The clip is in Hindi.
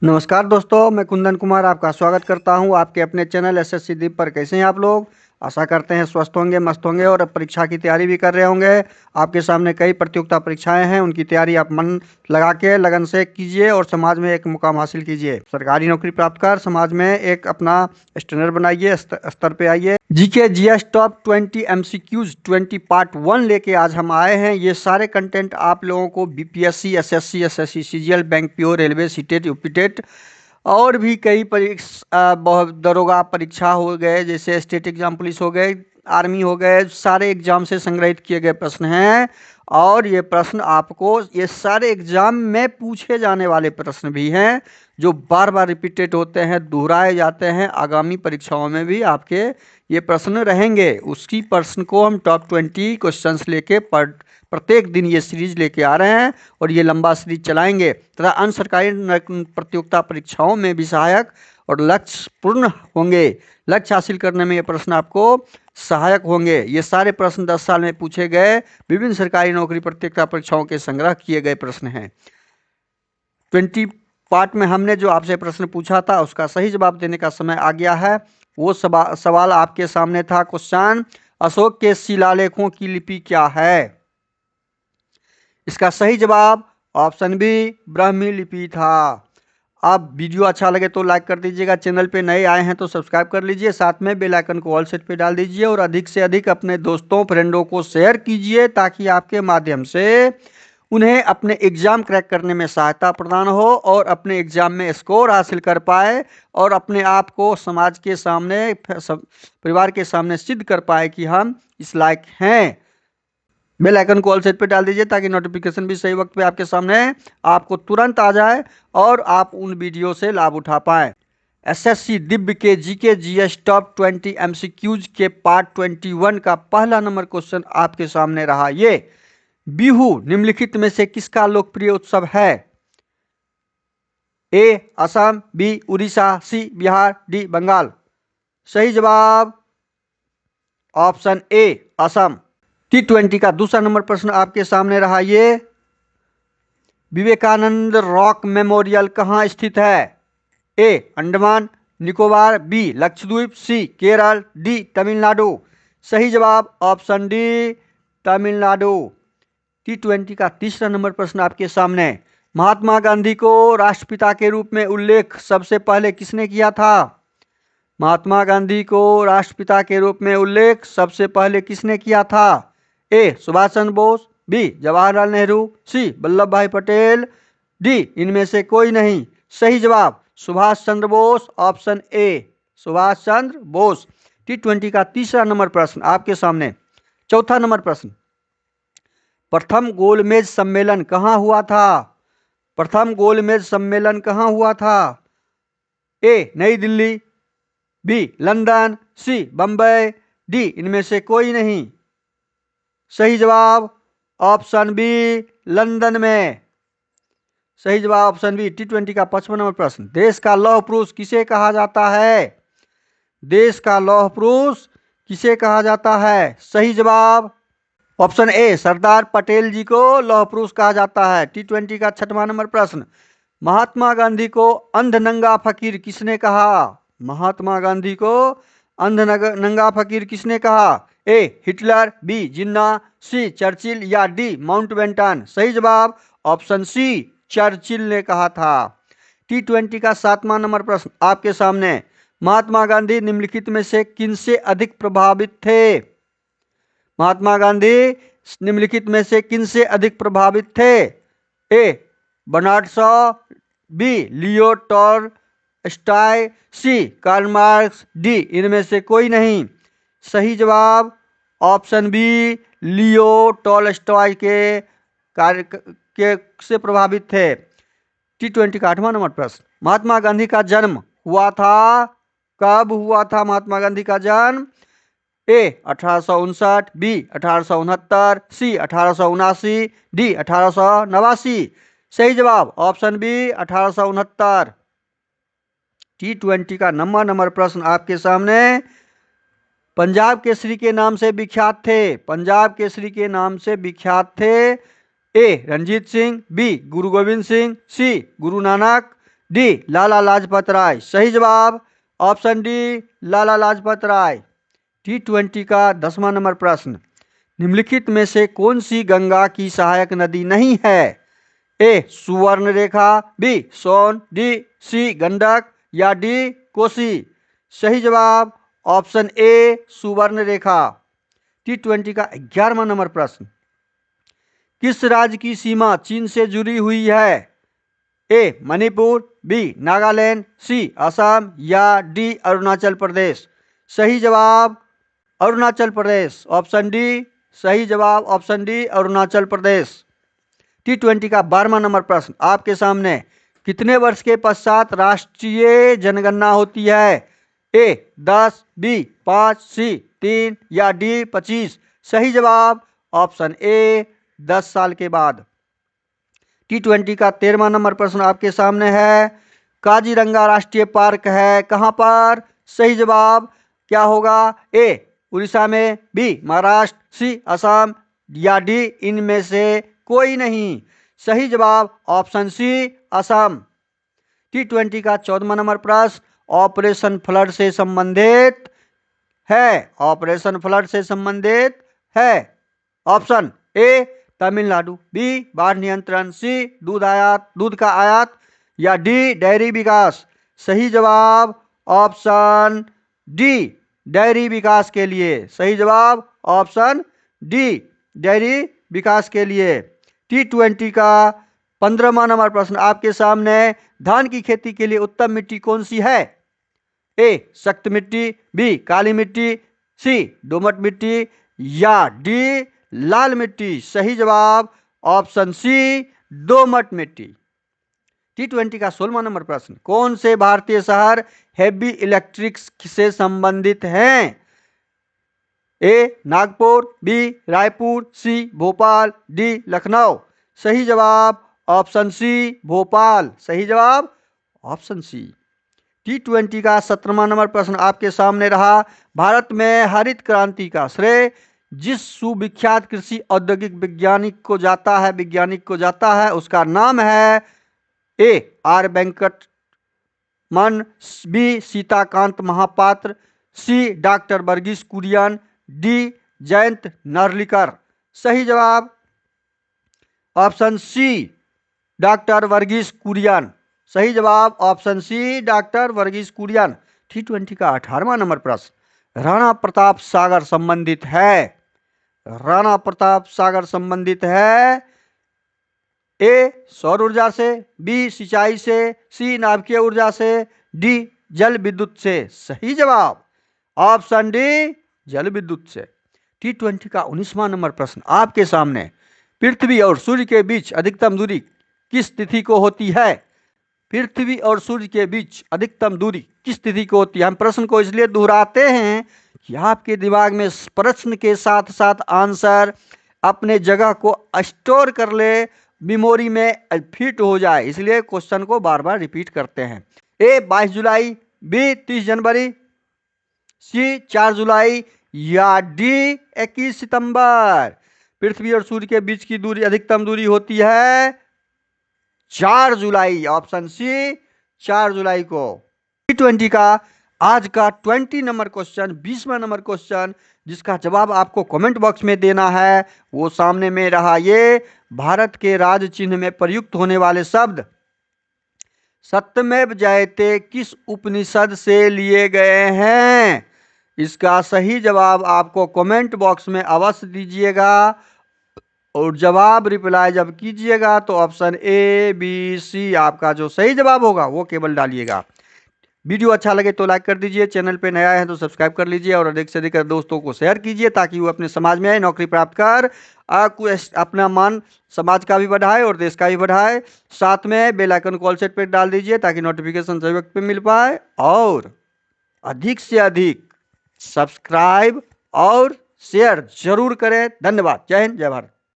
नमस्कार दोस्तों, मैं कुंदन कुमार आपका स्वागत करता हूं आपके अपने चैनल एसएससी दीप पर। कैसे हैं आप लोग? आशा करते हैं स्वस्थ होंगे, मस्त होंगे और अब परीक्षा की तैयारी भी कर रहे होंगे। आपके सामने कई प्रतियोगिता परीक्षाएं हैं, उनकी तैयारी आप मन लगा के लगन से कीजिए और समाज में एक मुकाम हासिल कीजिए। सरकारी नौकरी प्राप्त कर समाज में एक अपना स्टैंडर्ड बनाइए, स्तर पे आइए। GK GS top 20 MCQs 20 part 1 लेके आज हम आए हैं। ये सारे कंटेंट आप लोगों को BPSC, SSC, CGL, bank PO, railway, CTET, UPTET और भी कई परीक्षा, बहुत दरोगा परीक्षा हो गए, जैसे स्टेट एग्जाम, पुलिस हो गए, आर्मी हो गए, सारे एग्जाम से संग्रहित किए गए प्रश्न हैं। और ये प्रश्न आपको ये सारे एग्जाम में पूछे जाने वाले प्रश्न भी हैं, जो बार बार रिपीटेड होते हैं, दोहराए जाते हैं। आगामी परीक्षाओं में भी आपके ये प्रश्न रहेंगे। उसी प्रश्न को हम टॉप 20 क्वेश्चंस लेके प्रत्येक दिन ये सीरीज लेके आ रहे हैं और ये लंबा सीरीज चलाएंगे तथा अन्य सरकारी प्रतियोगिता परीक्षाओं में भी सहायक और लक्ष्य पूर्ण होंगे। लक्ष्य हासिल करने में ये प्रश्न आपको सहायक होंगे। ये सारे प्रश्न 10 साल में पूछे गए विभिन्न सरकारी नौकरी प्रतियोगिता परीक्षाओं के संग्रह किए गए प्रश्न हैं। 20 पार्ट में हमने जो आपसे प्रश्न पूछा था उसका सही जवाब देने का समय आ गया है। वो सवाल आपके सामने था। क्वेश्चन, अशोक के शिलालेखों की लिपि क्या है? इसका सही जवाब ऑप्शन बी, ब्राह्मी लिपि था। अब वीडियो अच्छा लगे तो लाइक कर दीजिएगा, चैनल पे नए आए हैं तो सब्सक्राइब कर लीजिए, साथ में बेल आइकन को ऑल सेट पे डाल दीजिए और अधिक से अधिक अपने दोस्तों फ्रेंडों को शेयर कीजिए ताकि आपके माध्यम से उन्हें अपने एग्जाम क्रैक करने में सहायता प्रदान हो और अपने एग्जाम में स्कोर हासिल कर पाए और अपने आप को समाज के सामने, परिवार के सामने सिद्ध कर पाए कि हम इस लायक हैं। बेल आइकन को ऑल सेट पे डाल दीजिए ताकि नोटिफिकेशन भी सही वक्त पे आपके सामने आपको तुरंत आ जाए और आप उन वीडियो से लाभ उठा पाए। एसएससी दिव्य के जीके जीएस टॉप 20 एमसीक्यूज के पार्ट 21 का पहला नंबर क्वेश्चन आपके सामने रहा। ये बिहू निम्नलिखित में से किसका लोकप्रिय उत्सव है? ए असम, बी उड़ीसा, सी बिहार, डी बंगाल। सही जवाब ऑप्शन ए असम। T20 का दूसरा नंबर प्रश्न आपके सामने रहा। ये विवेकानंद रॉक मेमोरियल कहाँ स्थित है? ए अंडमान निकोबार, बी लक्षद्वीप, सी केरल, डी तमिलनाडु। सही जवाब ऑप्शन डी तमिलनाडु। T20 का तीसरा नंबर प्रश्न आपके सामने, महात्मा गांधी को राष्ट्रपिता के रूप में उल्लेख सबसे पहले किसने किया था? महात्मा गांधी को राष्ट्रपिता के रूप में उल्लेख सबसे पहले किसने किया था? A Subhash Chandra Bose, B Jawaharlal Nehru, C Vallabhbhai Patel, D इनमें से कोई नहीं। सही जवाब Subhash Chandra Bose, option A Subhash Chandra Bose. T20 का तीसरा नंबर प्रश्न आपके सामने। चौथा नंबर प्रश्न, प्रथम गोलमेज सम्मेलन कहाँ हुआ था? प्रथम गोलमेज सम्मेलन कहाँ हुआ था? ए नई दिल्ली, बी लंदन, सी बंबई, डी इनमें से कोई नहीं। सही जवाब ऑप्शन बी लंदन में। सही जवाब ऑप्शन बी। T20 का 55 नंबर प्रश्न, देश का लौह पुरुष किसे कहा जाता है? देश का लौह पुरुष किसे कहा जाता है? सही जवाब ऑप्शन ए सरदार पटेल जी को लौह पुरुष कहा जाता है। T20 का 6वां नंबर प्रश्न, महात्मा गांधी को अंध नंगा फकीर किसने कहा? महात्मा गांधी को अंध नंगा फकीर किसने कहा? A Hitler, B Jinnah, C Churchill या डी माउंटबेटन। सही जवाब ऑप्शन सी चर्चिल ने कहा था। T20 का 7वां नंबर प्रश्न आपके सामने, महात्मा गांधी निम्नलिखित में से किनसे अधिक प्रभावित थे? महात्मा गांधी निम्नलिखित में से किनसे अधिक प्रभावित थे? A Bernard Shaw, B Leo Tolstoy, C Karl Marx, D इनमें से कोई नहीं। सही जवाब ऑप्शन बी लियो टॉलस्टॉय के कार्य के से प्रभावित थे। T20 का 8वां नंबर प्रश्न, महात्मा गांधी का जन्म हुआ था, कब हुआ था महात्मा गांधी का जन्म? ए 1859, बी 1869, सी 1879, डी 1889। सही जवाब ऑप्शन बी 1869। T20 का 9वां नंबर प्रश्न आपके सामने, पंजाब केसरी के नाम से विख्यात थे, पंजाब केसरी के नाम से विख्यात थे। ए रणजीत सिंह, बी गुरु गोविंद सिंह, सी गुरु नानक, डी लाला लाजपत राय। सही जवाब option D Lala Lajpat Rai. T20 का 10वां नंबर प्रश्न, निम्नलिखित में से कौन सी गंगा की सहायक नदी नहीं है? ए सुवर्ण रेखा, बी सोन, सी गंडक या डी कोसी। सही जवाब ऑप्शन ए सुवर्ण रेखा। T20 का 11वां नंबर प्रश्न, किस राज्य की सीमा चीन से जुड़ी हुई है? ए मणिपुर, बी नागालैंड, सी असम या डी अरुणाचल प्रदेश। सही जवाब अरुणाचल प्रदेश ऑप्शन डी। सही जवाब option D Arunachal Pradesh. T20 का 12वां नंबर प्रश्न आपके सामने, कितने वर्ष के पश्चात राष्ट्रीय जनगणना होती है? ए 10, बी 5, सी 3 या डी 25। सही जवाब ऑप्शन ए 10 साल के बाद। T20 का 13वां नंबर प्रश्न आपके सामने है, काजीरंगा राष्ट्रीय पार्क है कहां पर? सही जवाब क्या होगा? ए उड़ीसा में, बी महाराष्ट्र, सी असम या डी इनमें से कोई नहीं। सही जवाब ऑप्शन सी असम। T20 का 14वां नंबर प्रश्न ऑपरेशन फ्लड से संबंधित है। ऑपरेशन फ्लड से संबंधित है। ऑप्शन ए तमिलनाडु, बी बाढ़ नियंत्रण, सी दूध का आयात या डी डेयरी विकास। सही जवाब ऑप्शन डी डेयरी विकास के लिए। सही जवाब ऑप्शन डी डेयरी विकास के लिए। T20 का 15वां नंबर प्रश्न आपके सामने, धान की खेती के लिए उत्तम मिट्टी कौन सी है? ए सख्त मिट्टी, बी काली मिट्टी, सी दोमट मिट्टी या डी लाल मिट्टी। सही जवाब ऑप्शन सी दोमट मिट्टी। T20 का 16वां नंबर प्रश्न, कौन से भारतीय शहर हेवी इलेक्ट्रिक्स से संबंधित हैं? ए नागपुर, बी रायपुर, सी भोपाल, डी लखनऊ। सही जवाब ऑप्शन सी भोपाल। सही जवाब ऑप्शन सी। T20 का 17वां नंबर प्रश्न आपके सामने रहा, भारत में हरित क्रांति का श्रेय जिस सुविख्यात कृषि औद्योगिक वैज्ञानिक को जाता है उसका नाम है? A R Venkataraman, B Sitakant Mahapatra, C doctor Verghese Kurien, D Jayant Narlikar. सही जवाब option C doctor Verghese Kurien. सही जवाब option C doctor Verghese Kurien. T20 का 18वां नंबर प्रश्न, राणा प्रताप सागर संबंधित है। राणा प्रताप सागर संबंधित है ए सौर ऊर्जा से, बी सिंचाई से, सी नाभिकीय ऊर्जा से, डी जल विद्युत से। सही जवाब ऑप्शन डी जल विद्युत से। T20 का 19वां नंबर प्रश्न आपके सामने, पृथ्वी और सूर्य के बीच अधिकतम दूरी किस तिथि को होती है? पृथ्वी और सूर्य के बीच अधिकतम दूरी किस तिथि को होती है? हम प्रश्न को इसलिए दोहराते हैं कि आपके दिमाग में प्रश्न के साथ साथ आंसर अपने जगह को स्टोर कर ले, मेमोरी में फिट हो जाए, इसलिए क्वेश्चन को बार बार रिपीट करते हैं। ए 22 जुलाई, बी 30 जनवरी, सी 4 जुलाई या डी 21 सितंबर। पृथ्वी और सूर्य के बीच की दूरी अधिकतम दूरी होती है 4 जुलाई। ऑप्शन सी 4 जुलाई को। T20 का आज का 20 नंबर क्वेश्चन, 20वां नंबर क्वेश्चन जिसका जवाब आपको कमेंट बॉक्स में देना है वो सामने में रहा। ये भारत के राज चिन्ह में प्रयुक्त होने वाले शब्द सत्यमेव जयते किस उपनिषद से लिए गए हैं? इसका सही जवाब आपको कमेंट बॉक्स में अवश्य दीजिएगा और जवाब रिप्लाई जब कीजिएगा तो ऑप्शन ए बी सी आपका जो सही जवाब होगा वो केवल डालिएगा। वीडियो अच्छा लगे तो लाइक कर दीजिए, चैनल पे नया है तो सब्सक्राइब कर लीजिए और अधिक से अधिक दोस्तों को शेयर कीजिए ताकि वो अपने समाज में आए, नौकरी प्राप्त कर अपना मान समाज का भी बढ़ाए और देश का भी बढ़ाए। साथ में बेल आइकन कॉल सेट पे डाल दीजिए ताकि नोटिफिकेशन सही वक्त पे मिल पाए और अधिक से अधिक सब्सक्राइब और शेयर जरूर करें। धन्यवाद। जय हिंद, जय भारत।